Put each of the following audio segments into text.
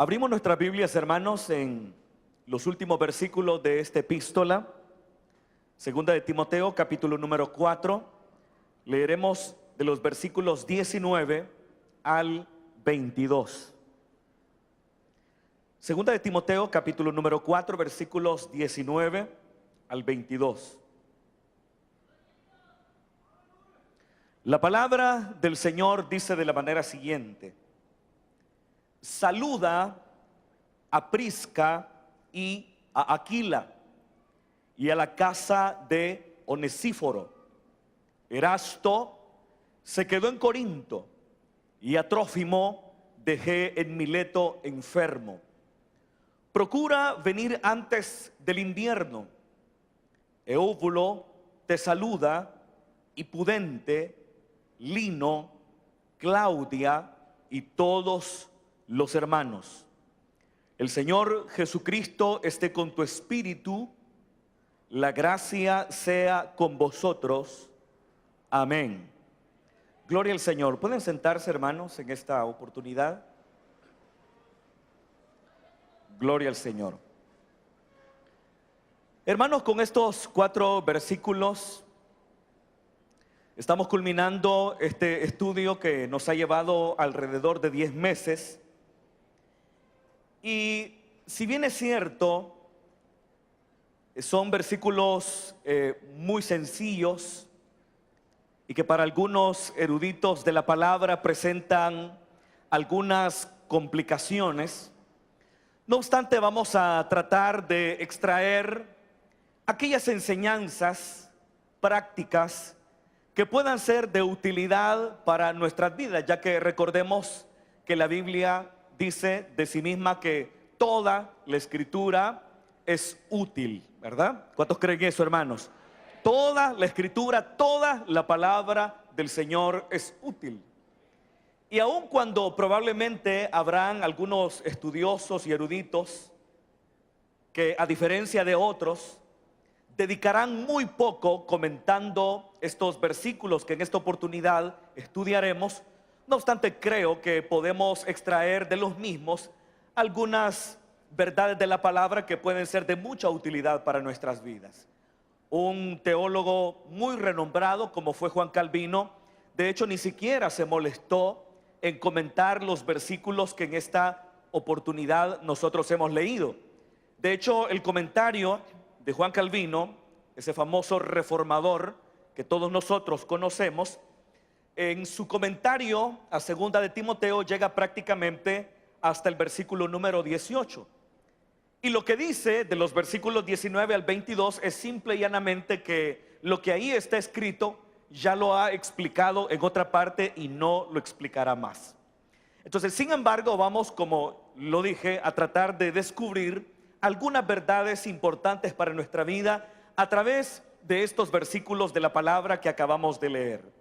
Abrimos nuestras Biblias, hermanos, en los últimos versículos de esta epístola, segunda de Timoteo, capítulo número 4. Leeremos de los versículos 19 al 22. Segunda de Timoteo, capítulo número 4, versículos 19 al 22. La palabra del Señor dice de la manera siguiente: saluda a Prisca y a Aquila y a la casa de Onesíforo. Erasto se quedó en Corinto y a Trófimo dejé en Mileto enfermo. Procura venir antes del invierno. Eúbulo te saluda, y Pudente, Lino, Claudia y todos los hermanos. El Señor Jesucristo esté con tu espíritu. La gracia sea con vosotros. Amén. Gloria al Señor. ¿Pueden sentarse, hermanos, en esta oportunidad? Gloria al Señor. Hermanos, con estos 4 versículos estamos culminando este estudio que nos ha llevado alrededor de 10 meses. Y si bien es cierto, son versículos muy sencillos y que para algunos eruditos de la palabra presentan algunas complicaciones, no obstante vamos a tratar de extraer aquellas enseñanzas prácticas que puedan ser de utilidad para nuestras vidas, ya que recordemos que la Biblia dice de sí misma que toda la escritura es útil, ¿verdad? ¿Cuántos creen eso, hermanos? Toda la escritura, toda la palabra del Señor es útil. Y aun cuando probablemente habrán algunos estudiosos y eruditos que, a diferencia de otros, dedicarán muy poco comentando estos versículos que en esta oportunidad estudiaremos, no obstante creo que podemos extraer de los mismos algunas verdades de la palabra que pueden ser de mucha utilidad para nuestras vidas. Un teólogo muy renombrado como fue Juan Calvino, de hecho ni siquiera se molestó en comentar los versículos que en esta oportunidad nosotros hemos leído. De hecho, el comentario de Juan Calvino, ese famoso reformador que todos nosotros conocemos, en su comentario a segunda de Timoteo llega prácticamente hasta el versículo número 18. Y lo que dice de los versículos 19 al 22 es simple y llanamente que lo que ahí está escrito ya lo ha explicado en otra parte y no lo explicará más. Entonces, sin embargo, vamos, como lo dije, a tratar de descubrir algunas verdades importantes para nuestra vida a través de estos versículos de la palabra que acabamos de leer.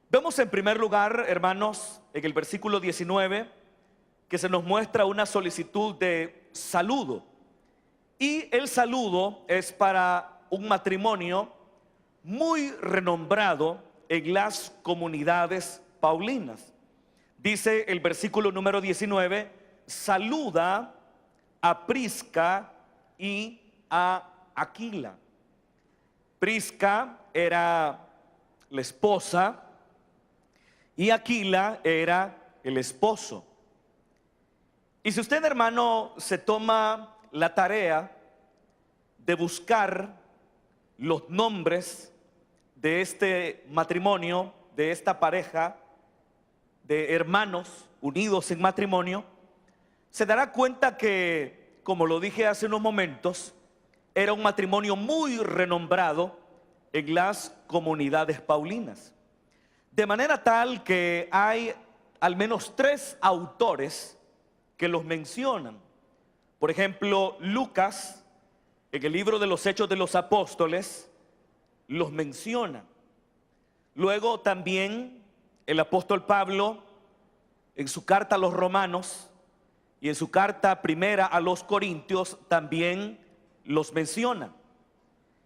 Vemos en primer lugar, hermanos, en el versículo 19, que se nos muestra una solicitud de saludo. Y el saludo es para un matrimonio muy renombrado en las comunidades paulinas. Dice el versículo número 19, saluda a Prisca y a Aquila. Prisca era la esposa y Aquila era el esposo. Y si usted, hermano, se toma la tarea de buscar los nombres de este matrimonio, de esta pareja de hermanos unidos en matrimonio, se dará cuenta que, como lo dije hace unos momentos, era un matrimonio muy renombrado en las comunidades paulinas. De manera tal que hay al menos 3 autores que los mencionan. Por ejemplo, Lucas, en el libro de los Hechos de los Apóstoles, los menciona. Luego también el apóstol Pablo, en su carta a los romanos y en su carta primera a los corintios, también los menciona.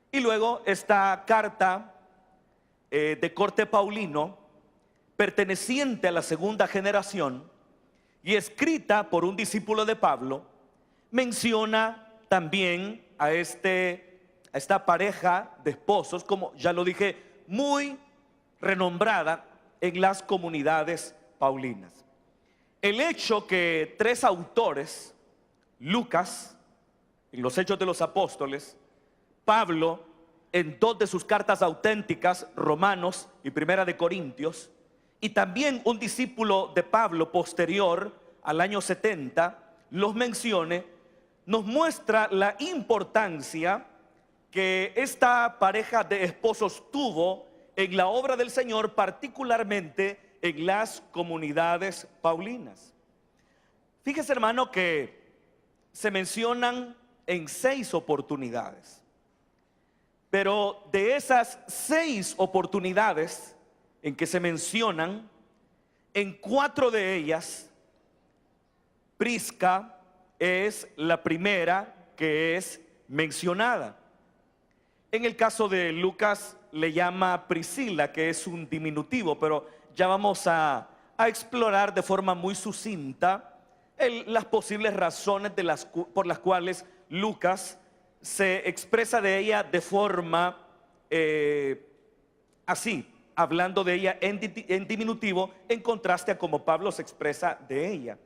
Y luego esta carta de corte paulino, perteneciente a la segunda generación, y escrita por un discípulo de Pablo, menciona también a esta pareja de esposos, como ya lo dije, muy renombrada en las comunidades paulinas. El hecho que tres autores, Lucas en los Hechos de los Apóstoles, Pablo en dos de sus cartas auténticas, Romanos y Primera de Corintios, y también un discípulo de Pablo posterior al año 70 los mencione, nos muestra la importancia que esta pareja de esposos tuvo en la obra del Señor, particularmente en las comunidades paulinas. Fíjese, hermano, que se mencionan en 6 oportunidades, pero de esas 6 oportunidades en que se mencionan, en 4 de ellas Prisca es la primera que es mencionada. En el caso de Lucas le llama Priscila, que es un diminutivo, pero ya vamos a explorar de forma muy sucinta las posibles razones por las cuales Lucas se expresa de ella de forma así, hablando de ella en diminutivo, en contraste a como Pablo se expresa de ella.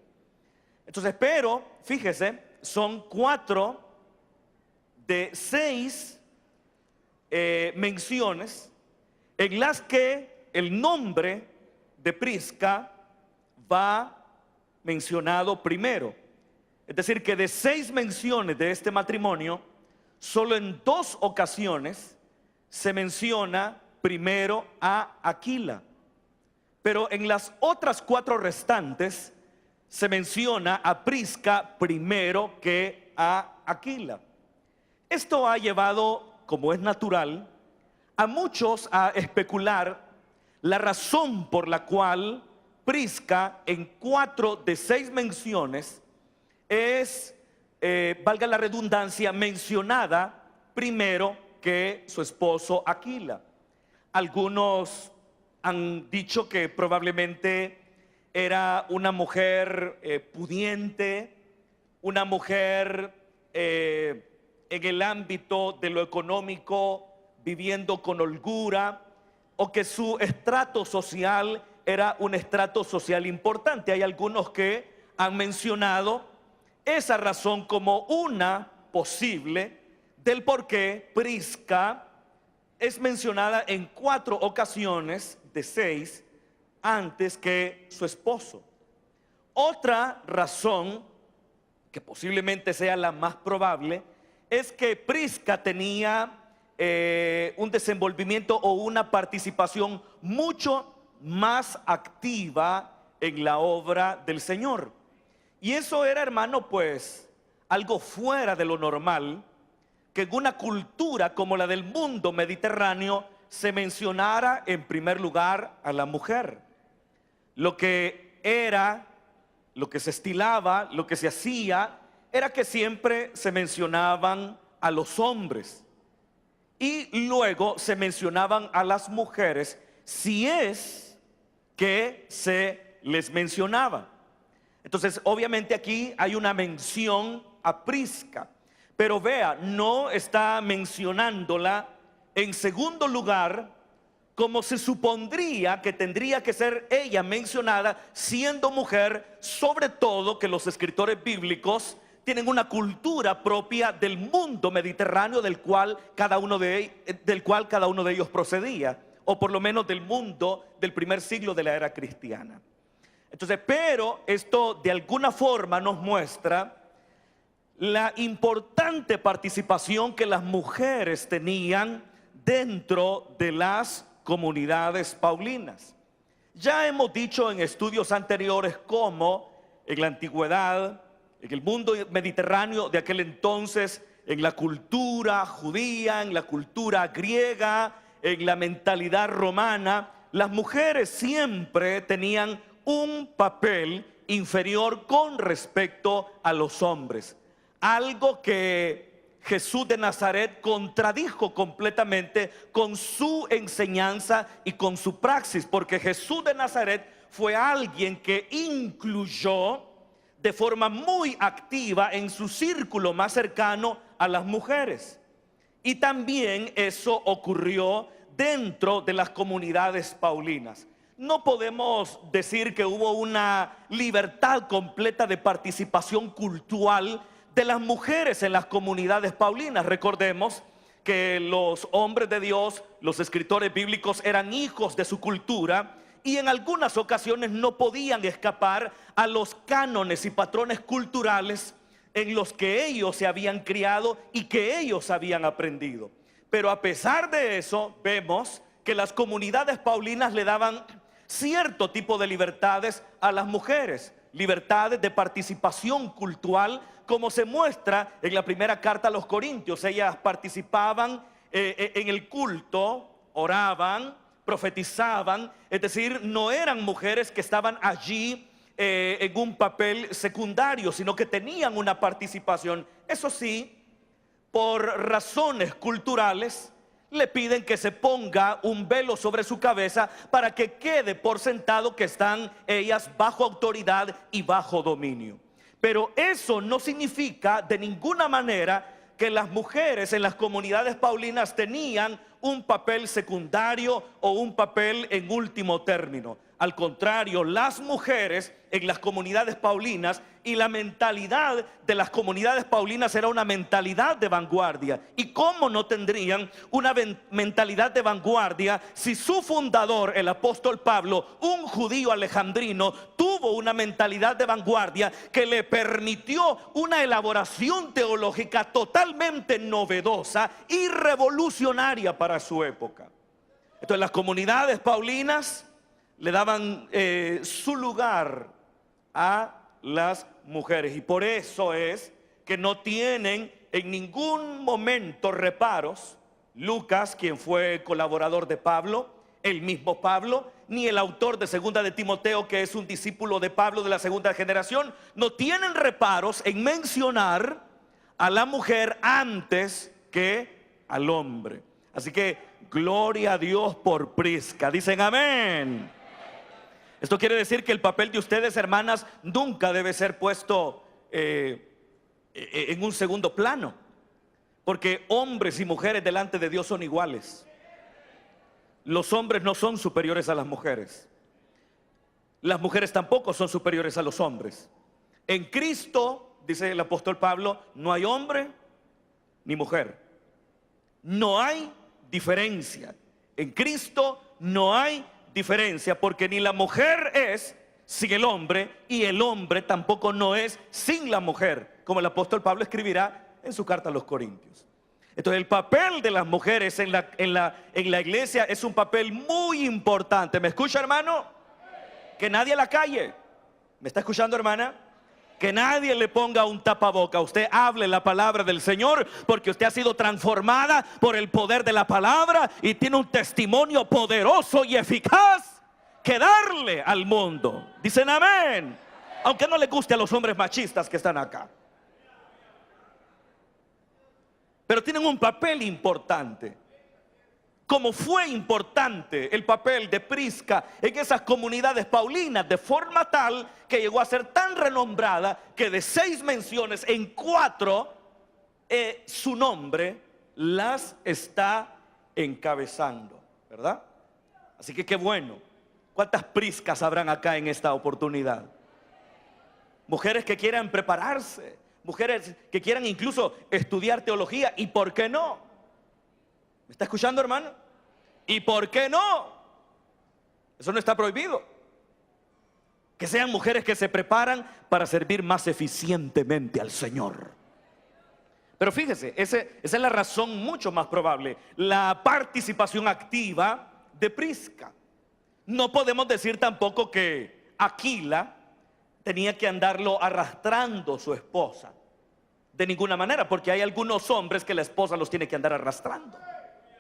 Entonces, pero fíjese, son 4 de 6 menciones en las que el nombre de Prisca va mencionado primero. Es decir, que de 6 menciones de este matrimonio, solo en 2 ocasiones se menciona primero a Aquila, pero en las otras 4 restantes se menciona a Prisca primero que a Aquila. Esto ha llevado, como es natural, a muchos a especular la razón por la cual Prisca en 4 de 6 menciones es, valga la redundancia, mencionada primero que su esposo Aquila. Algunos han dicho que probablemente era una mujer pudiente, una mujer en el ámbito de lo económico, viviendo con holgura, o que su estrato social era un estrato social importante. Hay algunos que han mencionado esa razón como una posible del por qué Prisca es mencionada en 4 ocasiones de 6 antes que su esposo. Otra razón, que posiblemente sea la más probable, es que Prisca tenía un desenvolvimiento o una participación mucho más activa en la obra del Señor. Y eso era, hermano, pues algo fuera de lo normal, que en una cultura como la del mundo mediterráneo se mencionara en primer lugar a la mujer. Lo que era, lo que se estilaba, lo que se hacía, era que siempre se mencionaban a los hombres y luego se mencionaban a las mujeres, si es que se les mencionaba. Entonces, obviamente aquí hay una mención a Prisca, pero vea, no está mencionándola en segundo lugar, como se supondría que tendría que ser ella mencionada siendo mujer, sobre todo que los escritores bíblicos tienen una cultura propia del mundo mediterráneo del cual cada uno de ellos procedía, o por lo menos del mundo del primer siglo de la era cristiana. Entonces, pero esto de alguna forma nos muestra la importante participación que las mujeres tenían dentro de las comunidades paulinas. Ya hemos dicho en estudios anteriores cómo en la antigüedad, en el mundo mediterráneo de aquel entonces, en la cultura judía, en la cultura griega, en la mentalidad romana, las mujeres siempre tenían un papel inferior con respecto a los hombres. Algo que Jesús de Nazaret contradijo completamente con su enseñanza y con su praxis, porque Jesús de Nazaret fue alguien que incluyó de forma muy activa en su círculo más cercano a las mujeres. Y también eso ocurrió dentro de las comunidades paulinas. No podemos decir que hubo una libertad completa de participación cultural de las mujeres en las comunidades paulinas. Recordemos que los hombres de Dios, los escritores bíblicos, eran hijos de su cultura y en algunas ocasiones no podían escapar a los cánones y patrones culturales en los que ellos se habían criado y que ellos habían aprendido. Pero a pesar de eso, vemos que las comunidades paulinas le daban cierto tipo de libertades a las mujeres, libertades de participación cultural, como se muestra en la primera carta a los Corintios. Ellas participaban en el culto, oraban, profetizaban, es decir, no eran mujeres que estaban allí en un papel secundario, sino que tenían una participación. Eso sí, por razones culturales, le piden que se ponga un velo sobre su cabeza para que quede por sentado que están ellas bajo autoridad y bajo dominio. Pero eso no significa de ninguna manera que las mujeres en las comunidades paulinas tenían un papel secundario o un papel en último término. Al contrario, las mujeres en las comunidades paulinas, y la mentalidad de las comunidades paulinas era una mentalidad de vanguardia. ¿Y cómo no tendrían una mentalidad de vanguardia si su fundador, el apóstol Pablo, un judío alejandrino, tuvo una mentalidad de vanguardia que le permitió una elaboración teológica totalmente novedosa y revolucionaria para su época? Entonces las comunidades paulinas le daban su lugar a las mujeres, y por eso es que no tienen en ningún momento reparos Lucas, quien fue colaborador de Pablo, el mismo Pablo, ni el autor de Segunda de Timoteo, que es un discípulo de Pablo de la segunda generación, no tienen reparos en mencionar a la mujer antes que al hombre. Así que gloria a Dios por Prisca. Dicen amén. Esto quiere decir que el papel de ustedes, hermanas, nunca debe ser puesto en un segundo plano, porque hombres y mujeres delante de Dios son iguales. Los hombres no son superiores a las mujeres. Las mujeres tampoco son superiores a los hombres. En Cristo, dice el apóstol Pablo, no hay hombre ni mujer. No hay diferencia. En Cristo no hay diferencia, porque ni la mujer es sin el hombre y el hombre tampoco no es sin la mujer, como el apóstol Pablo escribirá en su carta a los Corintios. Entonces el papel de las mujeres en la iglesia es un papel muy importante. ¿Me escucha, hermano? Que nadie la calle. ¿Me está escuchando, hermana? Que nadie le ponga un tapaboca. Usted hable la palabra del Señor, porque usted ha sido transformada por el poder de la palabra y tiene un testimonio poderoso y eficaz que darle al mundo. Dicen amén. Aunque no le guste a los hombres machistas que están acá, pero tienen un papel importante, como fue importante el papel de Prisca en esas comunidades paulinas, de forma tal que llegó a ser tan renombrada que de 6 menciones en 4 su nombre las está encabezando, ¿verdad? Así que qué bueno. ¿Cuántas Priscas habrán acá en esta oportunidad? Mujeres que quieran prepararse, mujeres que quieran incluso estudiar teología. ¿Y por qué no? ¿Me está escuchando, hermano? ¿Y por qué no? Eso no está prohibido. Que sean mujeres que se preparan para servir más eficientemente al Señor. Pero fíjese, esa es la razón mucho más probable. La participación activa de Prisca. No podemos decir tampoco que Aquila tenía que andarlo arrastrando su esposa. De ninguna manera, porque hay algunos hombres que la esposa los tiene que andar arrastrando,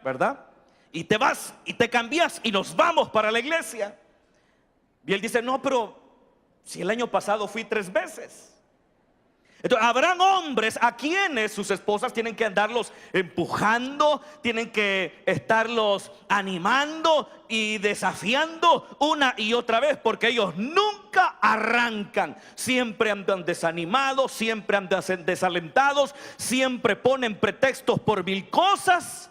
¿verdad? Y te vas y te cambias y nos vamos para la iglesia. Y él dice, no, pero si el año pasado fui 3 veces. Entonces, habrán hombres a quienes sus esposas tienen que andarlos empujando, tienen que estarlos animando y desafiando una y otra vez, porque ellos nunca arrancan. Siempre andan desanimados, siempre andan desalentados, siempre ponen pretextos por mil cosas.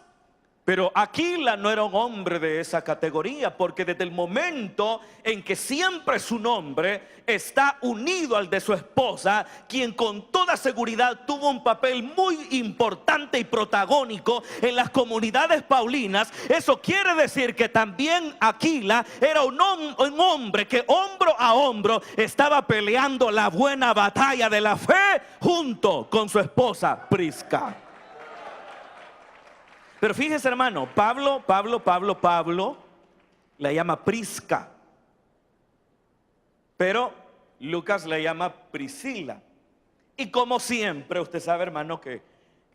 Pero Aquila no era un hombre de esa categoría, porque desde el momento en que siempre su nombre está unido al de su esposa, quien con toda seguridad tuvo un papel muy importante y protagónico en las comunidades paulinas, eso quiere decir que también Aquila era un hombre que hombro a hombro estaba peleando la buena batalla de la fe junto con su esposa Prisca. Pero fíjese, hermano, Pablo la llama Prisca, pero Lucas la llama Priscila. Y como siempre, usted sabe, hermano, que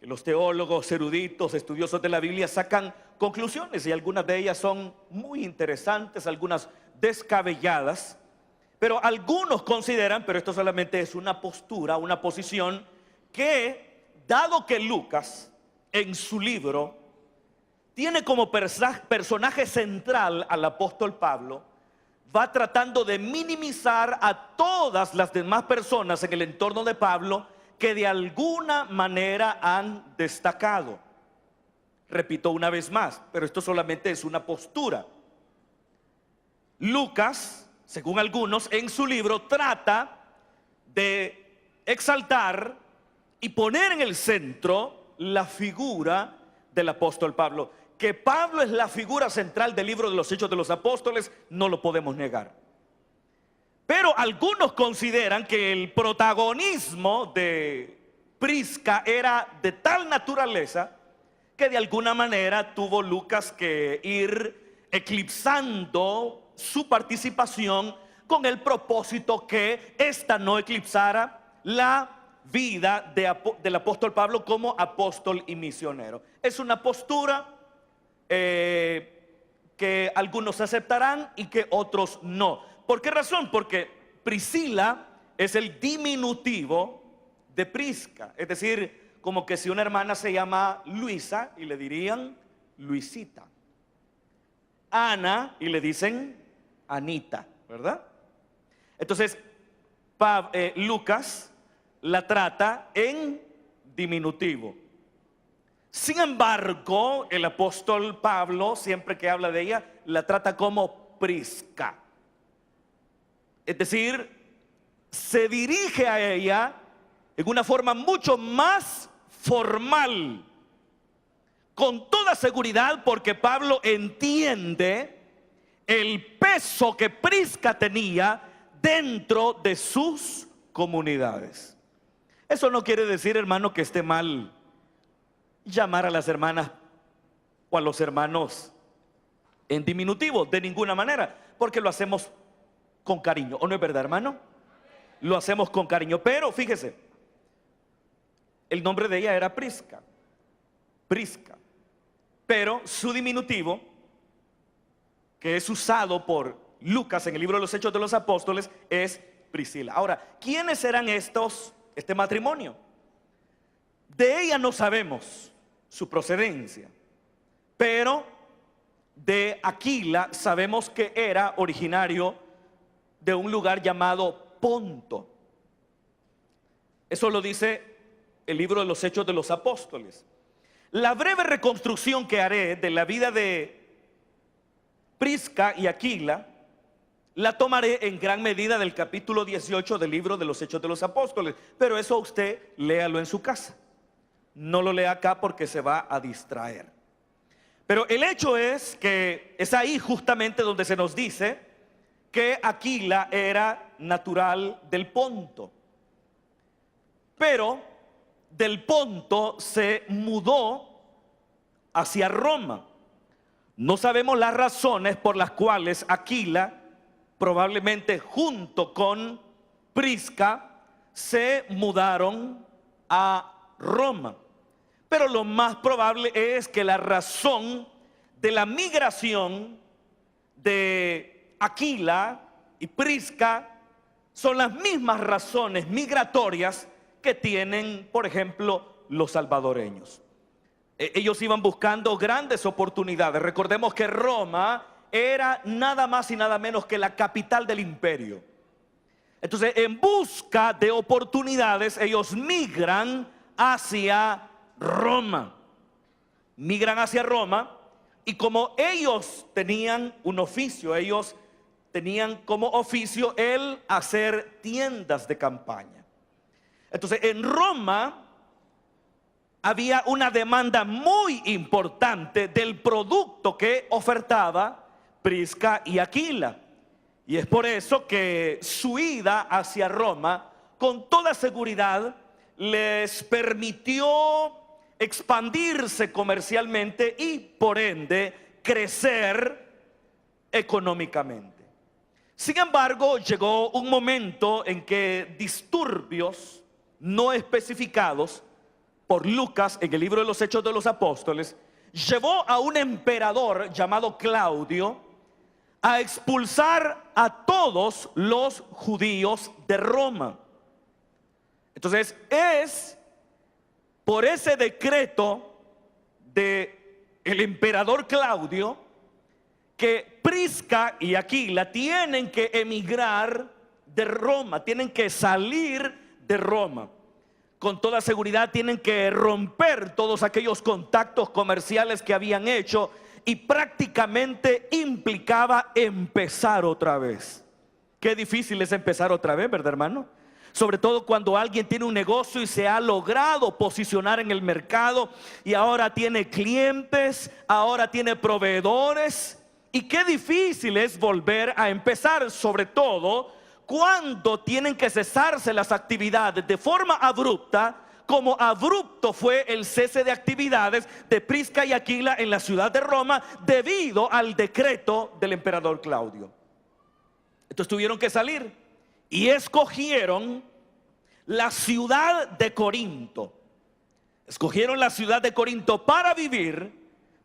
los teólogos, eruditos, estudiosos de la Biblia sacan conclusiones, y algunas de ellas son muy interesantes, algunas descabelladas. Pero algunos consideran, pero esto solamente es una postura, una posición, que dado que Lucas en su libro tiene como personaje central al apóstol Pablo, va tratando de minimizar a todas las demás personas en el entorno de Pablo que de alguna manera han destacado. Repito una vez más, pero esto solamente es una postura. Lucas, según algunos, en su libro trata de exaltar y poner en el centro la figura del apóstol Pablo. Que Pablo es la figura central del libro de los Hechos de los Apóstoles, no lo podemos negar. Pero algunos consideran que el protagonismo de Prisca era de tal naturaleza que de alguna manera tuvo Lucas que ir eclipsando su participación con el propósito que ésta no eclipsara la vida del apóstol Pablo como apóstol y misionero. Es una postura que algunos aceptarán y que otros no. ¿Por qué razón? Porque Priscila es el diminutivo de Prisca. Es decir, como que si una hermana se llama Luisa y le dirían Luisita, Ana y le dicen Anita, ¿verdad? Entonces Lucas la trata en diminutivo. Sin embargo, el apóstol Pablo, siempre que habla de ella, la trata como Prisca. Es decir, se dirige a ella en una forma mucho más formal, con toda seguridad, porque Pablo entiende el peso que Prisca tenía dentro de sus comunidades. Eso no quiere decir, hermano, que esté mal llamar a las hermanas o a los hermanos en diminutivo, de ninguna manera, porque lo hacemos con cariño. ¿O no es verdad, hermano? Lo hacemos con cariño. Pero fíjese, el nombre de ella era Prisca, pero su diminutivo, que es usado por Lucas en el libro de los Hechos de los Apóstoles, es Priscila. Ahora, ¿quiénes eran este matrimonio? De ella no sabemos su procedencia, pero de Aquila sabemos que era originario de un lugar llamado Ponto. Eso lo dice el libro de los Hechos de los Apóstoles. La breve reconstrucción que haré de la vida de Prisca y Aquila la tomaré en gran medida del capítulo 18 del libro de los Hechos de los Apóstoles, pero eso usted léalo en su casa. No lo lea acá porque se va a distraer. Pero el hecho es que es ahí justamente donde se nos dice que Aquila era natural del Ponto. Pero del Ponto se mudó hacia Roma. No sabemos las razones por las cuales Aquila, probablemente junto con Prisca, se mudaron a Roma. Pero lo más probable es que la razón de la migración de Aquila y Prisca son las mismas razones migratorias que tienen, por ejemplo, los salvadoreños. Ellos iban buscando grandes oportunidades. Recordemos que Roma era nada más y nada menos que la capital del imperio. Entonces, en busca de oportunidades, ellos migran hacia Roma. Migran hacia Roma, y como ellos tenían un oficio, ellos tenían como oficio el hacer tiendas de campaña. Entonces, en Roma había una demanda muy importante del producto que ofertaba Prisca y Aquila. Y es por eso que su ida hacia Roma, con toda seguridad, les permitió expandirse comercialmente y por ende crecer económicamente. Sin embargo, llegó un momento en que disturbios no especificados por Lucas en el libro de los Hechos de los Apóstoles llevó a un emperador llamado Claudio a expulsar a todos los judíos de Roma. Entonces es por ese decreto de el emperador Claudio que Prisca y Aquila tienen que emigrar de Roma, tienen que salir de Roma. Con toda seguridad tienen que romper todos aquellos contactos comerciales que habían hecho, y prácticamente implicaba empezar otra vez. Qué difícil es empezar otra vez, ¿verdad, hermano? Sobre todo cuando alguien tiene un negocio y se ha logrado posicionar en el mercado y ahora tiene clientes, ahora tiene proveedores. Y qué difícil es volver a empezar, sobre todo cuando tienen que cesarse las actividades de forma abrupta, como abrupto fue el cese de actividades de Prisca y Aquila en la ciudad de Roma debido al decreto del emperador Claudio. Entonces tuvieron que salir y escogieron la ciudad de Corinto. Escogieron la ciudad de Corinto para vivir,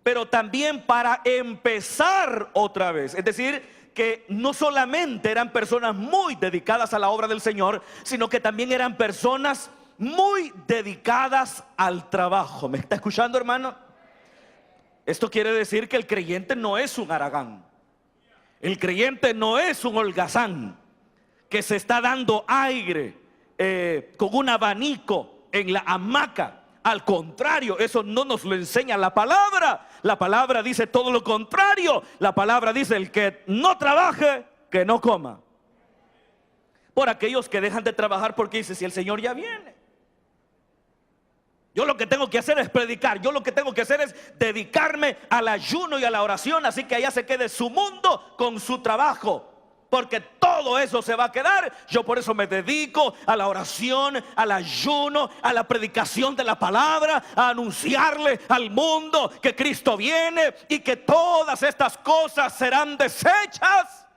pero también para empezar otra vez. Es decir, que no solamente eran personas muy dedicadas a la obra del Señor, sino que también eran personas muy dedicadas al trabajo. ¿Me está escuchando, hermano? Esto quiere decir que el creyente no es un haragán. El creyente no es un holgazán que se está dando aire con un abanico en la hamaca. Al contrario, eso no nos lo enseña la palabra. La palabra dice todo lo contrario. La palabra dice: el que no trabaje, que no coma. Por aquellos que dejan de trabajar porque dice: si el Señor ya viene, yo lo que tengo que hacer es predicar, yo lo que tengo que hacer es dedicarme al ayuno y a la oración, así que allá se quede su mundo con su trabajo, porque todo eso se va a quedar. Yo por eso me dedico a la oración, al ayuno, a la predicación de la palabra, a anunciarle al mundo que Cristo viene y que todas estas cosas serán deshechas.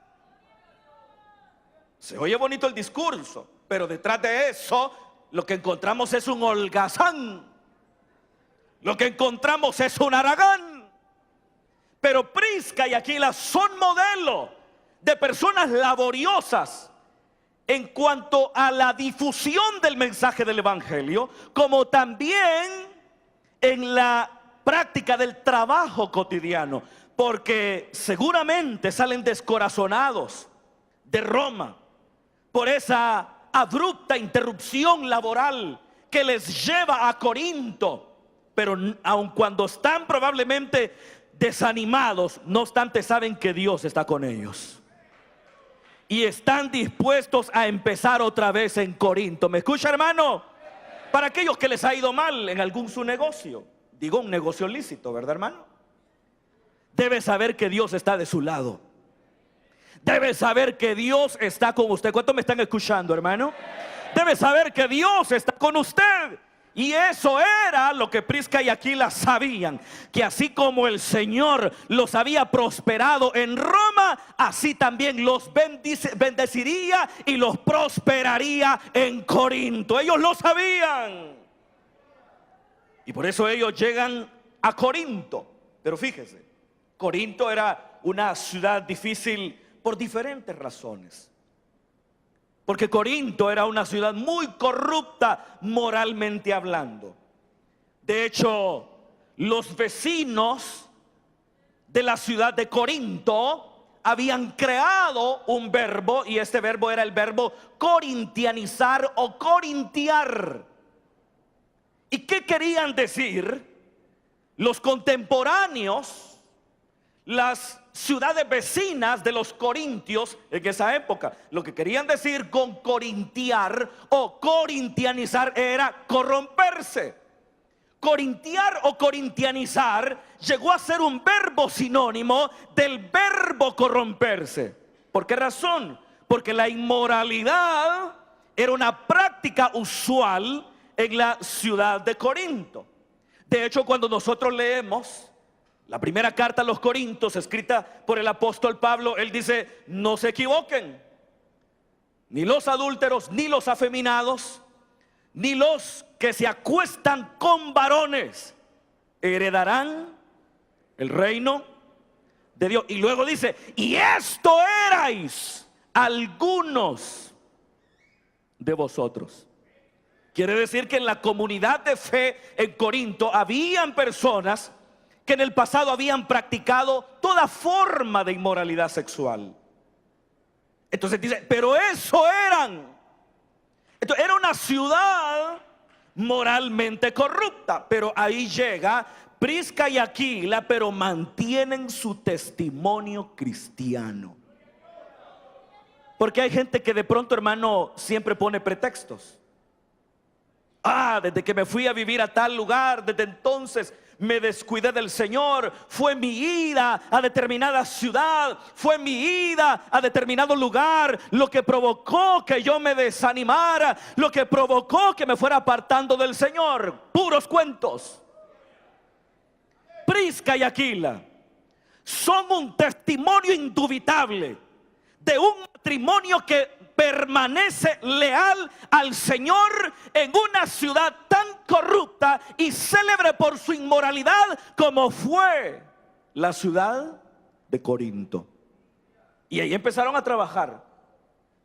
Se oye bonito el discurso, pero detrás de eso lo que encontramos es un holgazán. Lo que encontramos es un haragán. Pero Prisca y Aquila son modelo de personas laboriosas en cuanto a la difusión del mensaje del evangelio, como también en la práctica del trabajo cotidiano, porque seguramente salen descorazonados de Roma por esa abrupta interrupción laboral que les lleva a Corinto. Pero aun cuando están probablemente desanimados, no obstante saben que Dios está con ellos y están dispuestos a empezar otra vez en Corinto. ¿Me escucha, hermano? Para aquellos que les ha ido mal en algún su negocio, digo un negocio lícito, ¿verdad, hermano? Debe saber que Dios está de su lado. Debe saber que Dios está con usted. ¿Cuántos me están escuchando, hermano? Debe saber que Dios está con usted. Y eso era lo que Prisca y Aquila sabían, que así como el Señor los había prosperado en Roma, así también los bendeciría y los prosperaría en Corinto. Ellos lo sabían. Y por eso ellos llegan a Corinto. Pero fíjese, Corinto era una ciudad difícil por diferentes razones. porque Corinto era una ciudad muy corrupta moralmente hablando. De hecho, los vecinos de la ciudad de Corinto habían creado un verbo, y este verbo era el verbo corintianizar o corintiar. ¿Y qué querían decir los contemporáneos, las ciudades vecinas de los corintios en esa época? Lo que querían decir con corintiar o corintianizar era corromperse. Corintiar o corintianizar llegó a ser un verbo sinónimo del verbo corromperse. ¿Por qué razón? Porque la inmoralidad era una práctica usual en la ciudad de Corinto. De hecho, cuando nosotros leemos la primera carta a los Corintios escrita por el apóstol Pablo, él dice: no se equivoquen, ni los adúlteros, ni los afeminados, ni los que se acuestan con varones heredarán el reino de Dios. Y luego dice: y esto erais algunos de vosotros. Quiere decir que en la comunidad de fe en Corinto habían personas que en el pasado habían practicado toda forma de inmoralidad sexual. Entonces dice: pero eso eran. Entonces, era una ciudad moralmente corrupta. Pero ahí llega Prisca y Aquila, pero mantienen su testimonio cristiano. Porque hay gente que de pronto, hermano, siempre pone pretextos. Desde que me fui a vivir a tal lugar, desde entonces me descuidé del Señor. Fue mi ida a determinada ciudad, fue mi ida a determinado lugar lo que provocó que yo me desanimara, lo que provocó que me fuera apartando del Señor. Puros cuentos. Prisca y Aquila son un testimonio indubitable de un matrimonio que permanece leal al Señor en una ciudad tan corrupta y célebre por su inmoralidad como fue la ciudad de Corinto. Y ahí empezaron a trabajar.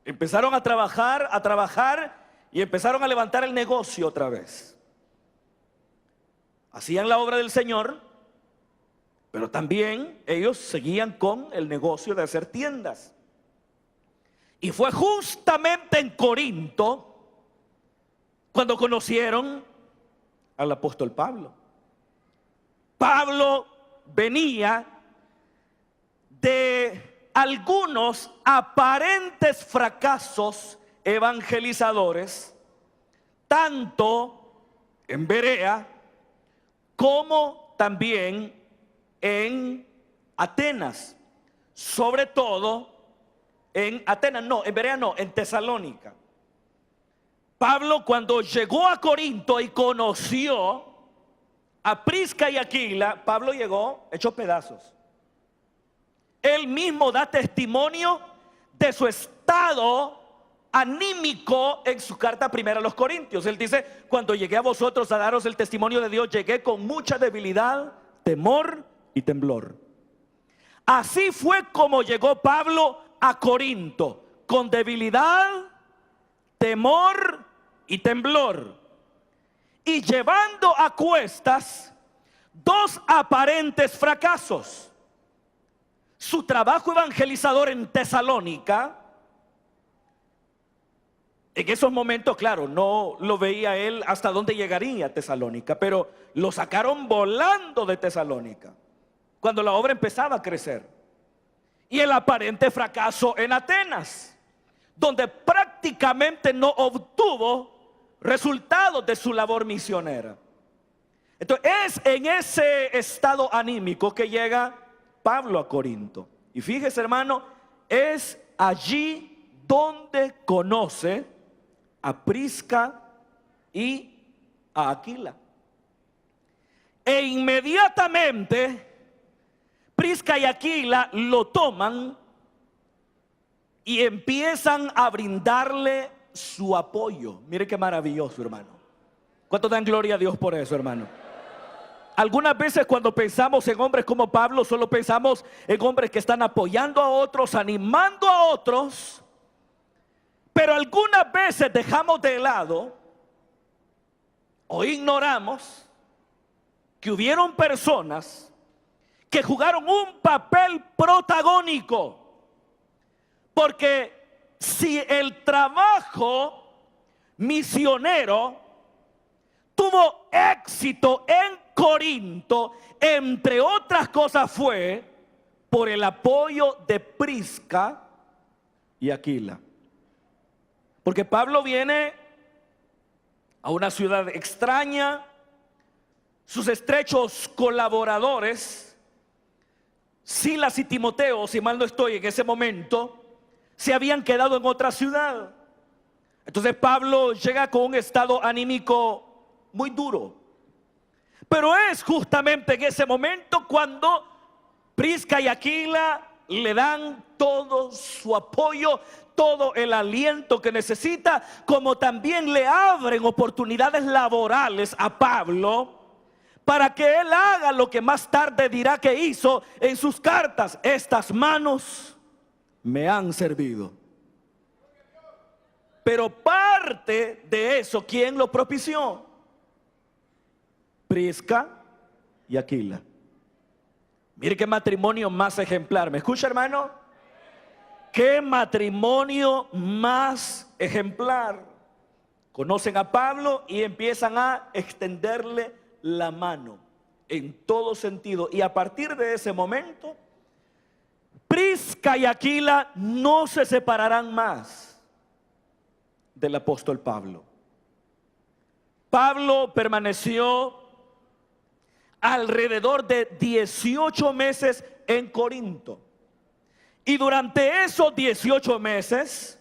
Empezaron a trabajar y empezaron a levantar el negocio otra vez. Hacían la obra del Señor, pero también ellos seguían con el negocio de hacer tiendas. Y fue justamente en Corinto cuando conocieron al apóstol Pablo. Pablo venía de algunos aparentes fracasos evangelizadores, tanto en Berea como también en Atenas, sobre todo en Atenas, en Berea no, en Tesalónica. Pablo, cuando llegó a Corinto y conoció a Prisca y Aquila, Pablo llegó hecho pedazos. Él mismo da testimonio de su estado anímico en su carta primera a los Corintios. Él dice: cuando llegué a vosotros a daros el testimonio de Dios, llegué con mucha debilidad, temor y temblor. Así fue como llegó Pablo a Corinto, con debilidad, temor y temblor, y llevando a cuestas dos aparentes fracasos: su trabajo evangelizador en Tesalónica. En esos momentos, claro, no lo veía él hasta dónde llegaría a Tesalónica, pero lo sacaron volando de Tesalónica cuando la obra empezaba a crecer. Y el aparente fracaso en Atenas, donde prácticamente no obtuvo resultados de su labor misionera. Entonces es en ese estado anímico que llega Pablo a Corinto. Y fíjese, hermano, es allí donde conoce a Prisca y a Aquila. E inmediatamente Prisca y Aquila lo toman y empiezan a brindarle su apoyo. Mire qué maravilloso, hermano. ¿Cuánto dan gloria a Dios por eso, hermano? Algunas veces cuando pensamos en hombres como Pablo, solo pensamos en hombres que están apoyando a otros, animando a otros. Pero algunas veces dejamos de lado o ignoramos que hubieron personas que jugaron un papel protagónico. Porque si el trabajo misionero tuvo éxito en Corinto, entre otras cosas fue por el apoyo de Prisca y Aquila. Porque Pablo viene a una ciudad extraña, sus estrechos colaboradores, Silas y Timoteo, si mal no estoy en ese momento, se habían quedado en otra ciudad. Entonces Pablo llega con un estado anímico muy duro. Pero es justamente en ese momento cuando Prisca y Aquila le dan todo su apoyo, todo el aliento que necesita, como también le abren oportunidades laborales a Pablo para que él haga lo que más tarde dirá que hizo en sus cartas: estas manos me han servido. Pero parte de eso, ¿quién lo propició? Prisca y Aquila. Mire qué matrimonio más ejemplar. ¿Me escucha, hermano? Qué matrimonio más ejemplar. Conocen a Pablo y empiezan a extenderle la mano en todo sentido. Y a partir de ese momento, Prisca y Aquila no se separarán más del apóstol Pablo. Pablo permaneció alrededor de 18 meses en Corinto. Y durante esos 18 meses,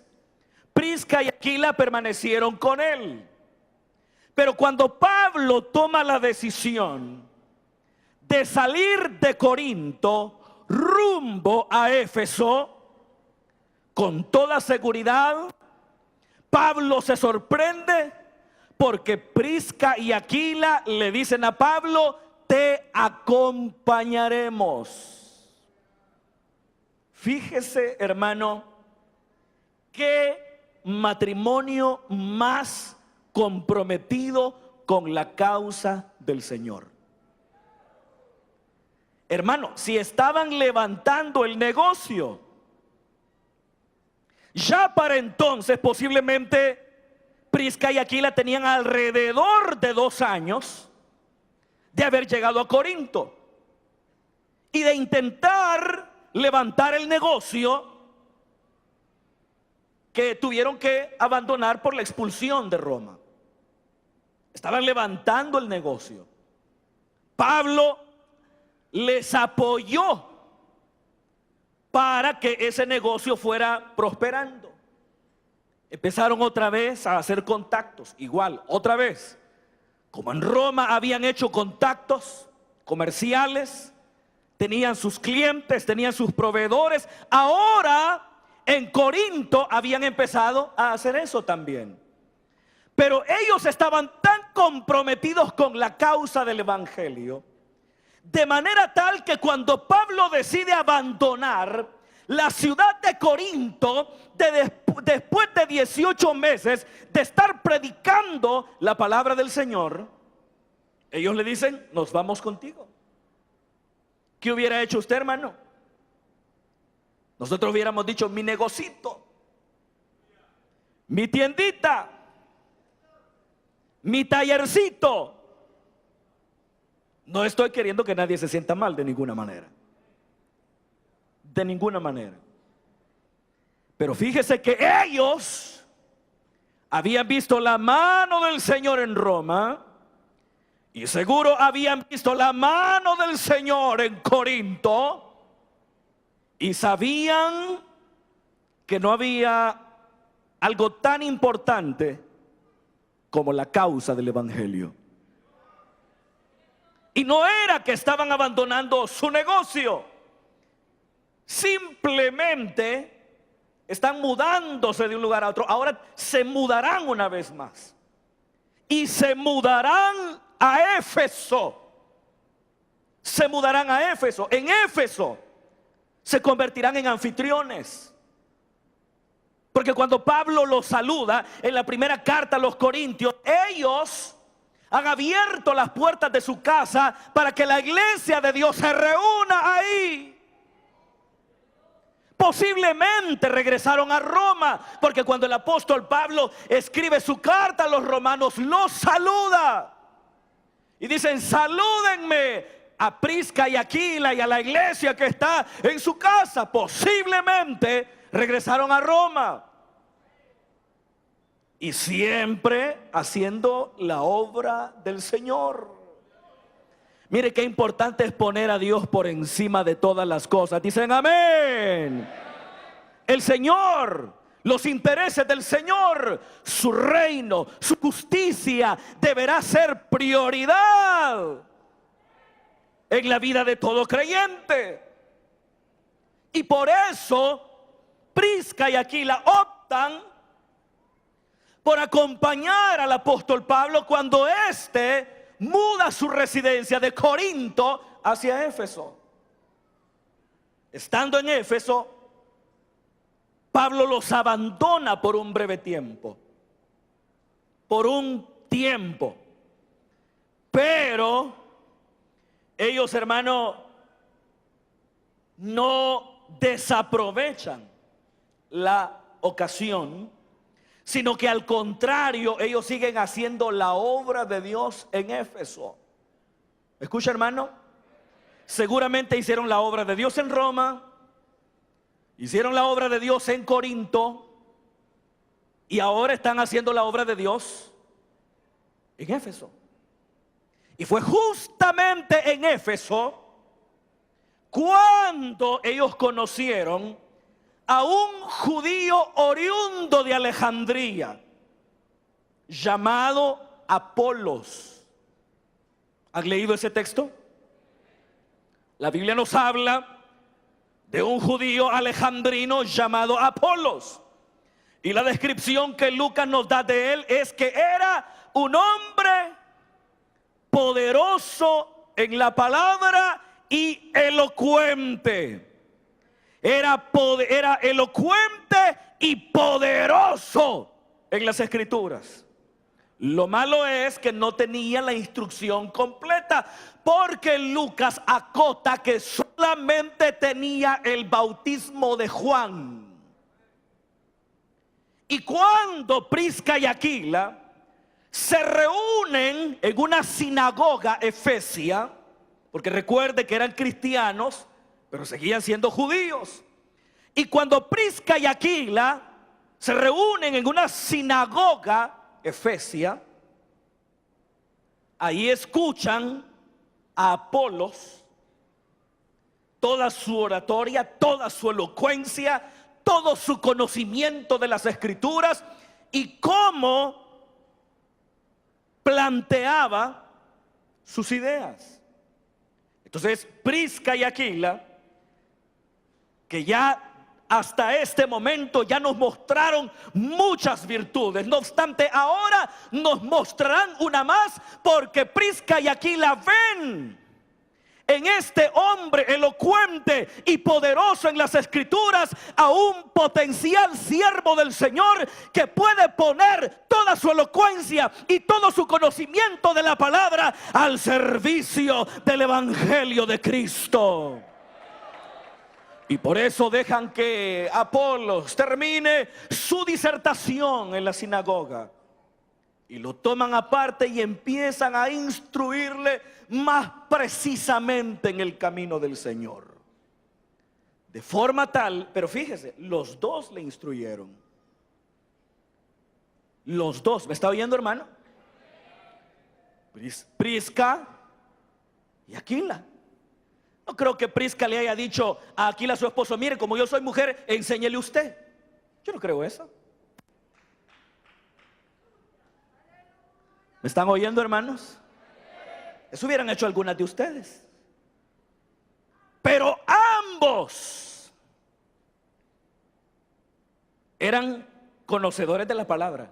Prisca y Aquila permanecieron con él. Pero cuando Pablo toma la decisión de salir de Corinto rumbo a Éfeso, con toda seguridad, Pablo se sorprende porque Prisca y Aquila le dicen a Pablo: te acompañaremos. Fíjese, hermano, qué matrimonio más comprometido con la causa del Señor. Hermano, si estaban levantando el negocio, ya para entonces posiblemente Prisca y Aquila tenían alrededor de 2 años de haber llegado a Corinto y de intentar levantar el negocio que tuvieron que abandonar por la expulsión de Roma. Estaban levantando el negocio. Pablo les apoyó para que ese negocio fuera prosperando. Empezaron otra vez a hacer contactos, igual, otra vez. Como en Roma habían hecho contactos comerciales, tenían sus clientes, tenían sus proveedores, ahora en Corinto habían empezado a hacer eso también. Pero ellos estaban tan comprometidos con la causa del evangelio, de manera tal que cuando Pablo decide abandonar la ciudad de Corinto, después de 18 meses de estar predicando la palabra del Señor, ellos le dicen: nos vamos contigo. ¿Qué hubiera hecho usted, hermano? Nosotros hubiéramos dicho: mi negocito, mi tiendita, mi tallercito. No estoy queriendo que nadie se sienta mal de ninguna manera. De ninguna manera. Pero fíjese que ellos habían visto la mano del Señor en Roma, y seguro habían visto la mano del Señor en Corinto, y sabían que no había algo tan importante como la causa del evangelio. Y no era que estaban abandonando su negocio, simplemente están mudándose de un lugar a otro. Ahora se mudarán una vez más y se mudarán a Éfeso. Se mudarán a Éfeso. En Éfeso se convertirán en anfitriones, Porque cuando Pablo los saluda en la primera carta a los Corintios, ellos han abierto las puertas de su casa para que la iglesia de Dios se reúna ahí. Posiblemente regresaron a Roma, porque cuando el apóstol Pablo escribe su carta a los romanos, los saluda. Y dicen: salúdenme a Prisca y Aquila y a la iglesia que está en su casa. Posiblemente regresaron a Roma. Y siempre haciendo la obra del Señor. Mire qué importante es poner a Dios por encima de todas las cosas. Dicen amén. El Señor, los intereses del Señor, su reino, su justicia deberá ser prioridad en la vida de todo creyente. Y por eso Prisca y Aquila optan por acompañar al apóstol Pablo cuando éste muda su residencia de Corinto hacia Éfeso. Estando en Éfeso, Pablo los abandona por un breve tiempo. Por un tiempo. Pero ellos, hermano, no desaprovechan la ocasión, sino que al contrario, ellos siguen haciendo la obra de Dios en Éfeso. ¿Escucha, hermano? Seguramente hicieron la obra de Dios en Roma, hicieron la obra de Dios en Corinto, y ahora están haciendo la obra de Dios en Éfeso. Y fue justamente en Éfeso cuando ellos conocieron a un judío oriundo de Alejandría llamado Apolos. ¿Han leído ese texto? La Biblia nos habla de un judío alejandrino llamado Apolos. Y la descripción que Lucas nos da de él es que era un hombre poderoso en la palabra y elocuente. Era elocuente y poderoso en las escrituras. Lo malo es que no tenía la instrucción completa, porque Lucas acota que solamente tenía el bautismo de Juan. Y cuando Prisca y Aquila se reúnen en una sinagoga efesia, porque recuerde que eran cristianos, pero seguían siendo judíos. Y cuando Prisca y Aquila se reúnen en una sinagoga efesia, ahí escuchan a Apolos, toda su oratoria, toda su elocuencia, todo su conocimiento de las escrituras y cómo planteaba sus ideas. Entonces Prisca y Aquila, que ya hasta este momento ya nos mostraron muchas virtudes, no obstante ahora nos mostrarán una más, porque Prisca y Aquila ven en este hombre elocuente y poderoso en las escrituras a un potencial siervo del Señor que puede poner toda su elocuencia y todo su conocimiento de la palabra al servicio del evangelio de Cristo. Y por eso dejan que Apolos termine su disertación en la sinagoga. Y lo toman aparte y empiezan a instruirle más precisamente en el camino del Señor. De forma tal, pero fíjese, los dos le instruyeron. Los dos, ¿me está oyendo, hermano? Prisca y Aquila. No creo que Prisca le haya dicho a Aquila, su esposo: mire, como yo soy mujer, enséñele usted. Yo no creo eso. ¿Me están oyendo, hermanos? Eso hubieran hecho algunas de ustedes. Pero ambos eran conocedores de la palabra.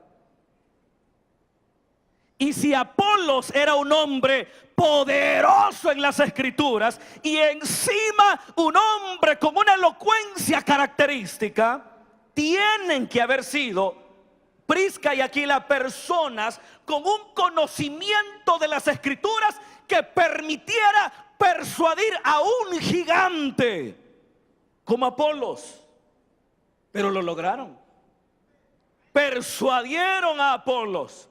Y si Apolos era un hombre poderoso en las escrituras y encima un hombre con una elocuencia característica, tienen que haber sido Prisca y Aquila personas con un conocimiento de las Escrituras que permitiera persuadir a un gigante como Apolos. Pero lo lograron. Persuadieron a Apolos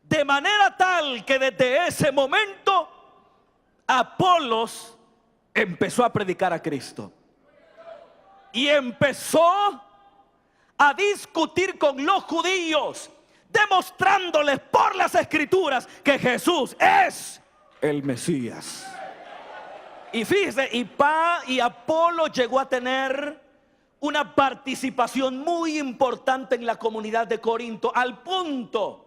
de manera tal que desde ese momento Apolos empezó a predicar a Cristo y empezó a discutir con los judíos, demostrándoles por las Escrituras que Jesús es el Mesías. Y fíjese, y Apolo llegó a tener una participación muy importante en la comunidad de Corinto, al punto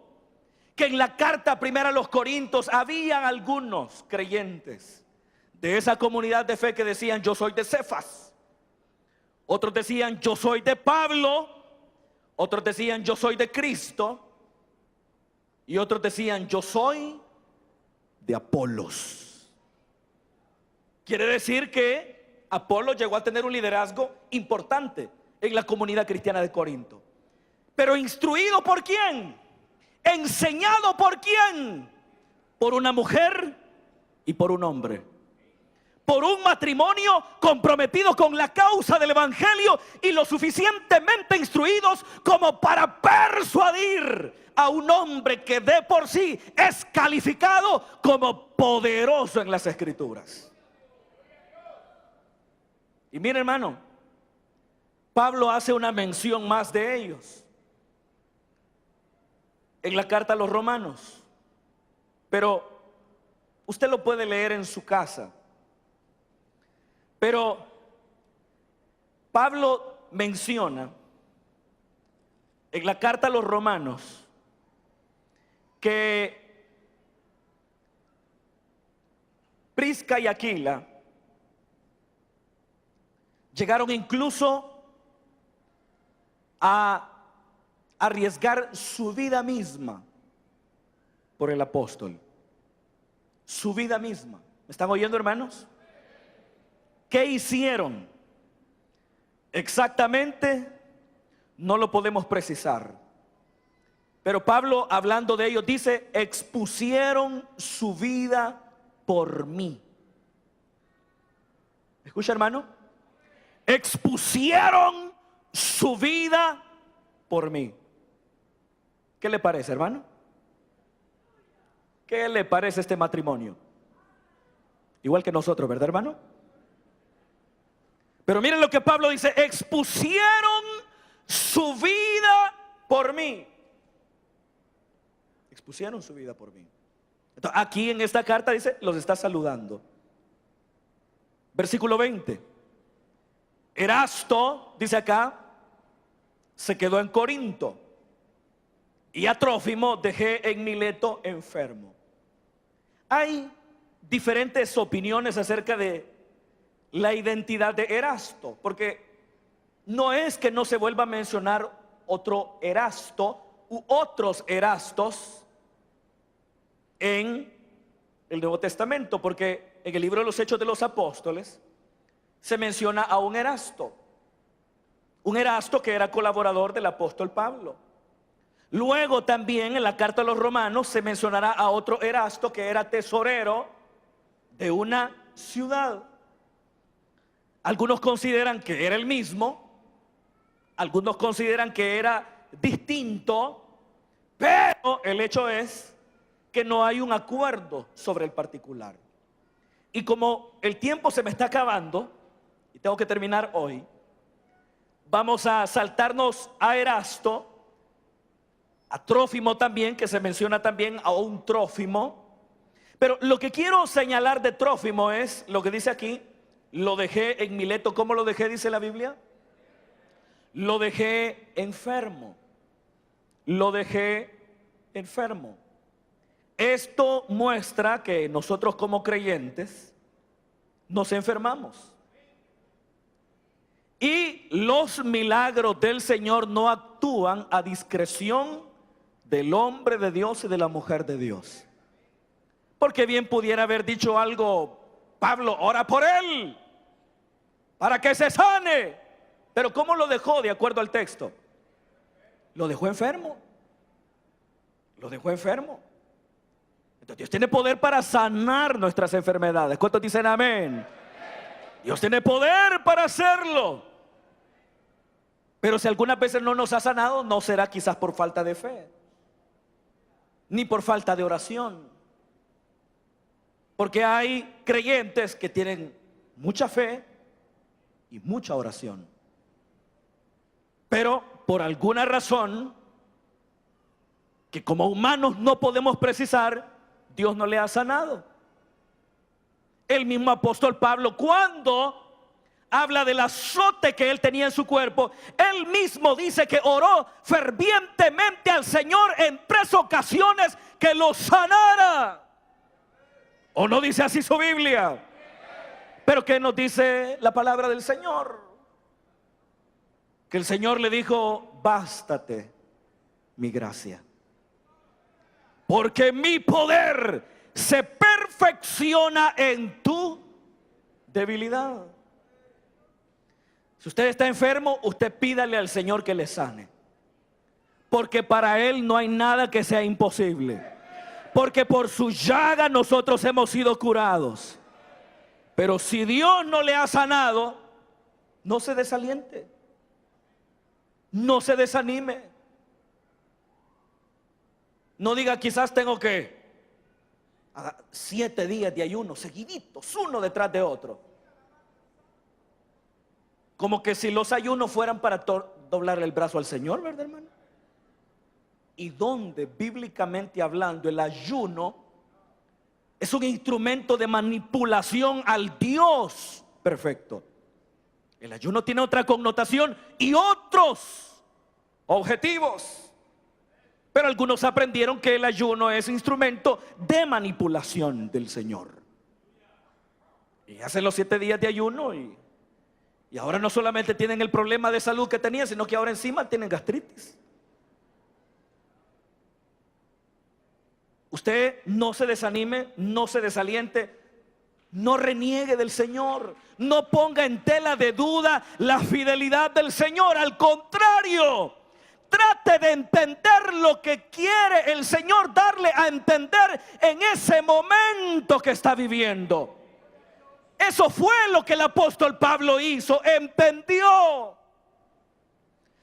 que en la carta primera a los Corintios habían algunos creyentes de esa comunidad de fe que decían: yo soy de Cefas. Otros decían: yo soy de Pablo. Otros decían: yo soy de Cristo. Y otros decían: yo soy de Apolos. Quiere decir que Apolo llegó a tener un liderazgo importante en la comunidad cristiana de Corinto. Pero ¿instruido por quién? ¿Enseñado por quién? Por una mujer y por un hombre. Por un matrimonio comprometido con la causa del evangelio y lo suficientemente instruidos como para persuadir a un hombre que de por sí es calificado como poderoso en las Escrituras. Y mire, hermano, Pablo hace una mención más de ellos en la carta a los Romanos, pero usted lo puede leer en su casa. Pero Pablo menciona en la carta a los Romanos que Prisca y Aquila llegaron incluso a arriesgar su vida misma por el apóstol. Su vida misma. ¿Me están oyendo, hermanos? ¿Qué hicieron? Exactamente no lo podemos precisar. Pero Pablo, hablando de ellos, dice: expusieron su vida por mí. ¿Escucha, hermano? Expusieron su vida por mí. ¿Qué le parece, hermano? ¿Qué le parece este matrimonio? Igual que nosotros, ¿verdad, hermano? Pero miren lo que Pablo dice: expusieron su vida por mí. Expusieron su vida por mí. Entonces, aquí en esta carta dice: los está saludando. Versículo 20. Erasto, dice acá, se quedó en Corinto, y a Trófimo dejé en Mileto enfermo. Hay diferentes opiniones acerca de la identidad de Erasto, porque no es que no se vuelva a mencionar otro Erasto u otros Erastos en el Nuevo Testamento, porque en el libro de los Hechos de los Apóstoles se menciona a un Erasto que era colaborador del apóstol Pablo. Luego también en la carta a los Romanos se mencionará a otro Erasto que era tesorero de una ciudad. Algunos consideran que era el mismo, algunos consideran que era distinto, pero el hecho es que no hay un acuerdo sobre el particular. Y como el tiempo se me está acabando y tengo que terminar hoy, vamos a saltarnos a Erasto, a Trófimo también, que se menciona también a un Trófimo. Pero lo que quiero señalar de Trófimo es lo que dice aquí: lo dejé en Mileto. ¿Cómo lo dejé? Dice la Biblia. Lo dejé enfermo. Lo dejé enfermo. Esto muestra que nosotros como creyentes nos enfermamos. Y los milagros del Señor no actúan a discreción del hombre de Dios y de la mujer de Dios. Porque bien pudiera haber dicho algo Pablo: ora por él para que se sane. Pero ¿cómo lo dejó de acuerdo al texto? Lo dejó enfermo. Lo dejó enfermo. Entonces Dios tiene poder para sanar nuestras enfermedades. ¿Cuántos dicen amén? Dios tiene poder para hacerlo. Pero si algunas veces no nos ha sanado, no será quizás por falta de fe, ni por falta de oración. Porque hay creyentes que tienen mucha fe y mucha oración, pero por alguna razón que como humanos no podemos precisar, Dios no le ha sanado. El mismo apóstol Pablo, cuando habla del azote que él tenía en su cuerpo, él mismo dice que oró fervientemente al Señor en 3 ocasiones que lo sanara. ¿O no dice así su Biblia? Pero ¿qué nos dice la palabra del Señor? Que el Señor le dijo: bástate mi gracia, porque mi poder se perfecciona en tu debilidad. Si usted está enfermo, usted pídale al Señor que le sane, porque para Él no hay nada que sea imposible, porque por su llaga nosotros hemos sido curados. Pero si Dios no le ha sanado, no se desaliente, no se desanime. No diga: quizás tengo que 7 días de ayuno seguiditos, uno detrás de otro. Como que si los ayunos fueran para doblarle el brazo al Señor, ¿verdad, hermano? Y donde, bíblicamente hablando, el ayuno es un instrumento de manipulación al Dios perfecto. El ayuno tiene otra connotación y otros objetivos. Pero algunos aprendieron que el ayuno es instrumento de manipulación del Señor. Y hacen los 7 días de ayuno y ahora no solamente tienen el problema de salud que tenían, sino que ahora encima tienen gastritis. Usted no se desanime, no se desaliente, no reniegue del Señor, no ponga en tela de duda la fidelidad del Señor. Al contrario, trate de entender lo que quiere el Señor darle a entender en ese momento que está viviendo. Eso fue lo que el apóstol Pablo hizo. Entendió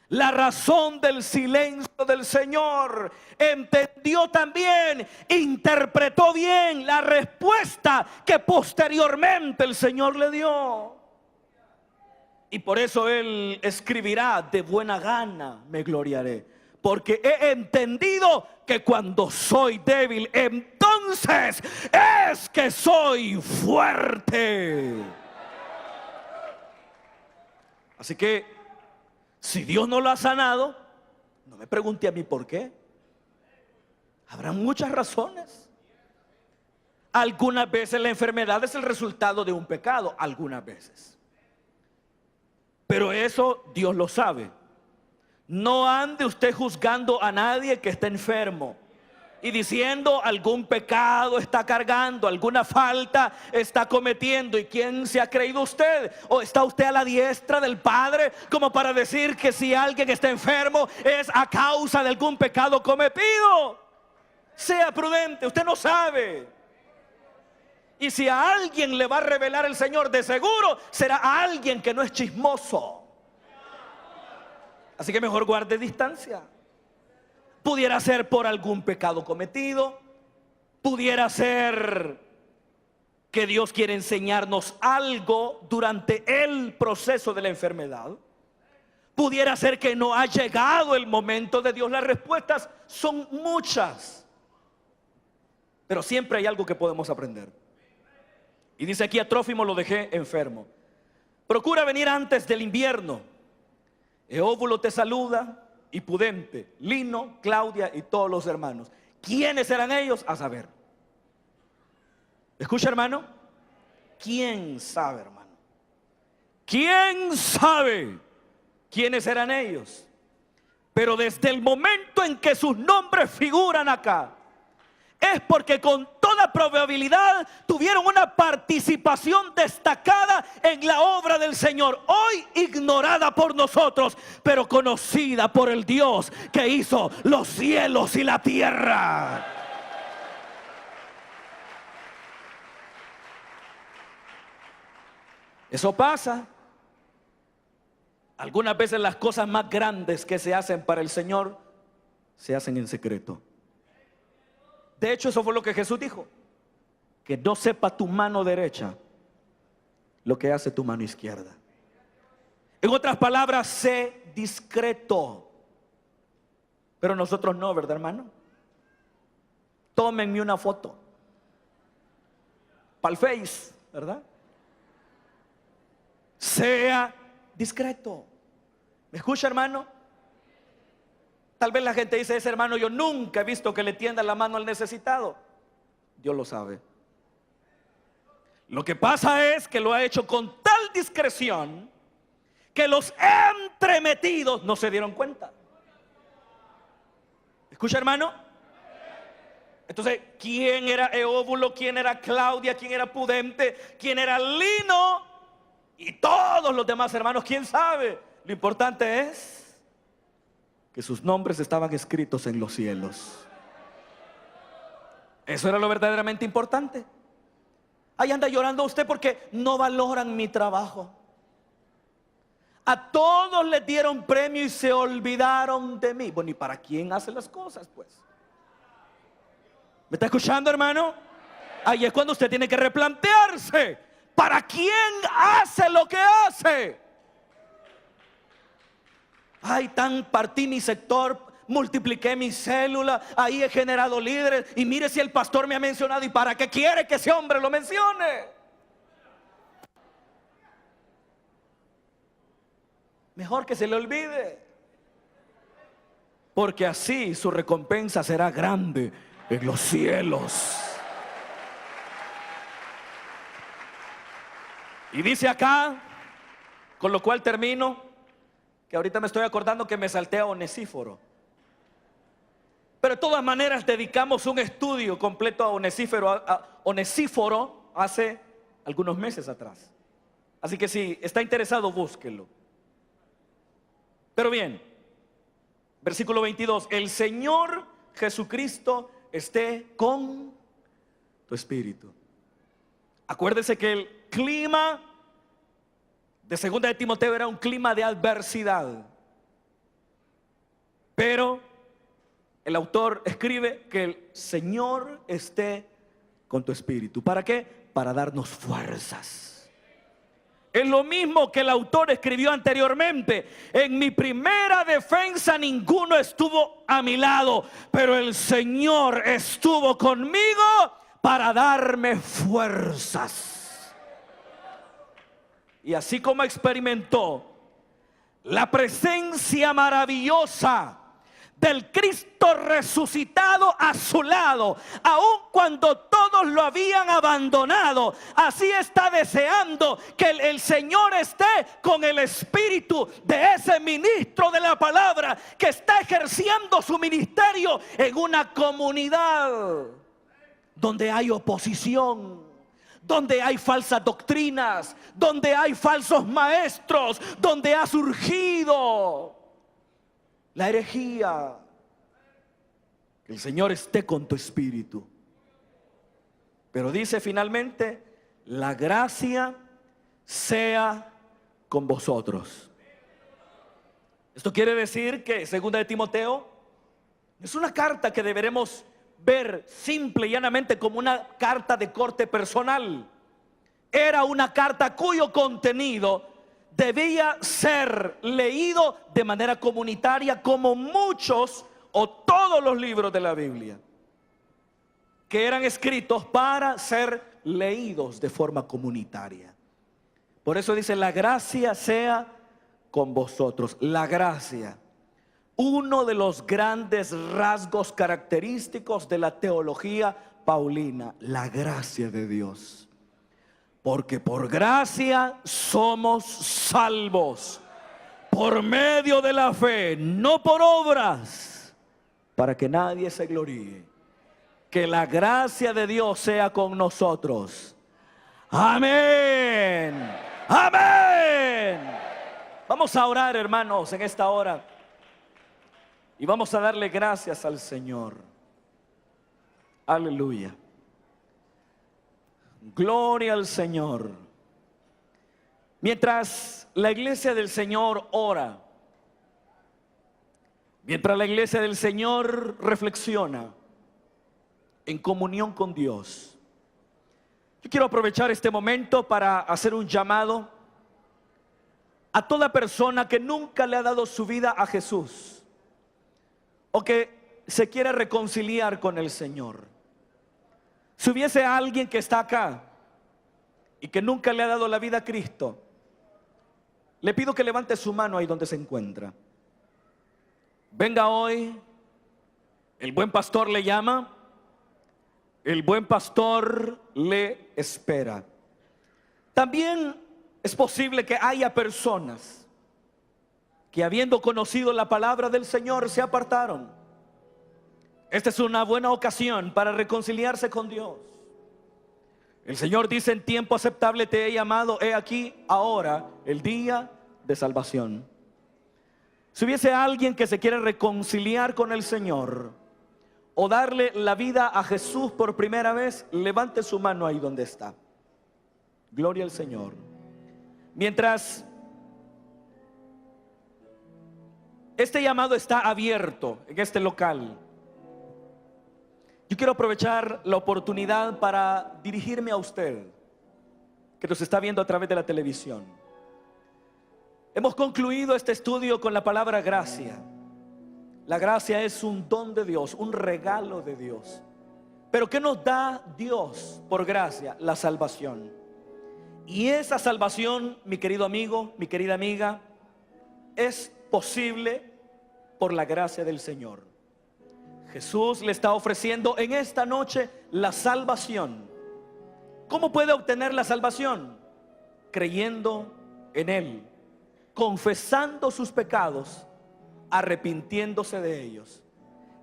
la razón del silencio del Señor. Entendió también, interpretó bien la respuesta que posteriormente el Señor le dio. Y por eso él escribirá: de buena gana me gloriaré, porque he entendido que cuando soy débil, entonces es que soy fuerte. Así que si Dios no lo ha sanado, no me pregunte a mí por qué. Habrá muchas razones. Algunas veces la enfermedad es el resultado de un pecado, algunas veces. Pero eso Dios lo sabe. No ande usted juzgando a nadie que esté enfermo y diciendo: algún pecado está cargando, alguna falta está cometiendo. ¿Y quién se ha creído usted? ¿O está usted a la diestra del Padre como para decir que si alguien está enfermo es a causa de algún pecado cometido? Sea prudente, usted no sabe. Y si a alguien le va a revelar el Señor, de seguro será a alguien que no es chismoso. Así que mejor guarde distancia. Pudiera ser por algún pecado cometido, pudiera ser que Dios quiere enseñarnos algo durante el proceso de la enfermedad, pudiera ser que no ha llegado el momento de Dios. Las respuestas son muchas, pero siempre hay algo que podemos aprender. Y dice aquí: a Trófimo lo dejé enfermo. Procura venir antes del invierno. Eóbulo te saluda, y Pudente, Lino, Claudia y todos los hermanos. ¿Quiénes eran ellos? A saber. ¿Escucha, hermano? ¿Quién sabe, hermano? ¿Quién sabe quiénes eran ellos? Pero desde el momento en que sus nombres figuran acá, es porque con toda toda probabilidad tuvieron una participación destacada en la obra del Señor, hoy ignorada por nosotros, pero conocida por el Dios que hizo los cielos y la tierra. Eso pasa. Algunas veces las cosas más grandes que se hacen para el Señor se hacen en secreto. De hecho, eso fue lo que Jesús dijo: que no sepa tu mano derecha lo que hace tu mano izquierda. En otras palabras, sé discreto. Pero nosotros no, ¿verdad, hermano? Tómenme una foto para el Face, ¿verdad? Sea discreto. ¿Me escucha, hermano? Tal vez la gente dice: ese hermano, yo nunca he visto que le tienda la mano al necesitado. Dios lo sabe. Lo que pasa es que lo ha hecho con tal discreción que los entremetidos no se dieron cuenta. ¿Escucha, hermano? Entonces, ¿quién era Eóbulo? ¿Quién era Claudia? ¿Quién era Pudente? ¿Quién era Lino? Y todos los demás hermanos, ¿quién sabe? Lo importante es que sus nombres estaban escritos en los cielos. Eso era lo verdaderamente importante. Ahí anda llorando usted porque no valoran mi trabajo. A todos les dieron premio y se olvidaron de mí. Bueno, ¿y para quién hace las cosas, pues? ¿Me está escuchando, hermano? Ahí es cuando usted tiene que replantearse: ¿para quién hace lo que hace? Ay, partí mi sector, multipliqué mi célula, ahí he generado líderes, y mire si el pastor me ha mencionado, ¿y para qué quiere que ese hombre lo mencione? Mejor que se le olvide, porque así su recompensa será grande en los cielos. Y dice acá, con lo cual termino, que ahorita me estoy acordando que me salté a Onesíforo. Pero de todas maneras dedicamos un estudio completo a Onesíforo hace algunos meses atrás. Así que si está interesado, búsquelo. Pero bien, versículo 22: el Señor Jesucristo esté con tu espíritu. Acuérdese que el clima de segunda de Timoteo era un clima de adversidad, pero el autor escribe que el Señor esté con tu espíritu. ¿Para qué? Para darnos fuerzas. Es lo mismo que el autor escribió anteriormente: en mi primera defensa ninguno estuvo a mi lado, pero el Señor estuvo conmigo para darme fuerzas. Y así como experimentó la presencia maravillosa del Cristo resucitado a su lado, aun cuando todos lo habían abandonado, así está deseando que el Señor esté con el espíritu de ese ministro de la palabra que está ejerciendo su ministerio en una comunidad donde hay oposición, donde hay falsas doctrinas, donde hay falsos maestros, donde ha surgido la herejía. Que el Señor esté con tu espíritu. Pero dice finalmente: la gracia sea con vosotros. Esto quiere decir que segunda de Timoteo es una carta que deberemos ver simple y llanamente como una carta de corte personal. Era una carta cuyo contenido debía ser leído de manera comunitaria, como muchos o todos los libros de la Biblia, que eran escritos para ser leídos de forma comunitaria. Por eso dice: la gracia sea con vosotros. La gracia, uno de los grandes rasgos característicos de la teología paulina, la gracia de Dios. Porque por gracia somos salvos, por medio de la fe, no por obras, para que nadie se gloríe. Que la gracia de Dios sea con nosotros. Amén. Amén. Vamos a orar, hermanos, en esta hora. Y vamos a darle gracias al Señor. Aleluya. Gloria al Señor. Mientras la iglesia del Señor ora, mientras la iglesia del Señor reflexiona en comunión con Dios, yo quiero aprovechar este momento para hacer un llamado a toda persona que nunca le ha dado su vida a Jesús o que se quiere reconciliar con el Señor. Si hubiese alguien que está acá y que nunca le ha dado la vida a Cristo, le pido que levante su mano ahí donde se encuentra. Venga hoy, el buen pastor le llama, el buen pastor le espera. También es posible que haya personas que, habiendo conocido la palabra del Señor, se apartaron. Esta es una buena ocasión para reconciliarse con Dios. El Señor dice: en tiempo aceptable te he llamado, he aquí ahora el día de salvación. Si hubiese alguien que se quiere reconciliar con el Señor o darle la vida a Jesús por primera vez, levante su mano ahí donde está. Gloria al Señor. Mientras este llamado está abierto en este local, yo quiero aprovechar la oportunidad para dirigirme a usted que nos está viendo a través de la televisión. Hemos concluido este estudio con la palabra gracia. La gracia es un don de Dios, un regalo de Dios. Pero ¿qué nos da Dios por gracia? La salvación. Y esa salvación, mi querido amigo, mi querida amiga, es posible por la gracia del Señor. Jesús le está ofreciendo en esta noche la salvación. ¿Cómo puede obtener la salvación? Creyendo en Él, confesando sus pecados, arrepintiéndose de ellos.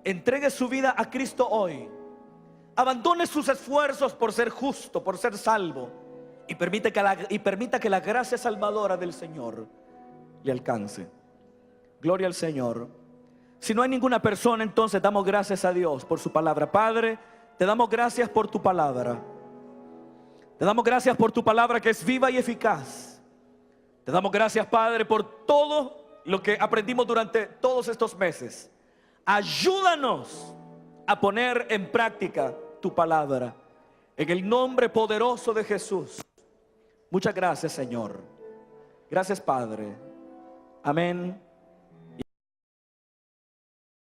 Entregue su vida a Cristo hoy. Abandone sus esfuerzos por ser justo, por ser salvo, y permita que la gracia salvadora del Señor le alcance. Gloria al Señor. Si no hay ninguna persona, entonces damos gracias a Dios por su palabra. Padre, te damos gracias por tu palabra. Te damos gracias por tu palabra que es viva y eficaz. Te damos gracias, Padre, por todo lo que aprendimos durante todos estos meses. Ayúdanos a poner en práctica tu palabra. En el nombre poderoso de Jesús. Muchas gracias, Señor. Gracias, Padre. Amén.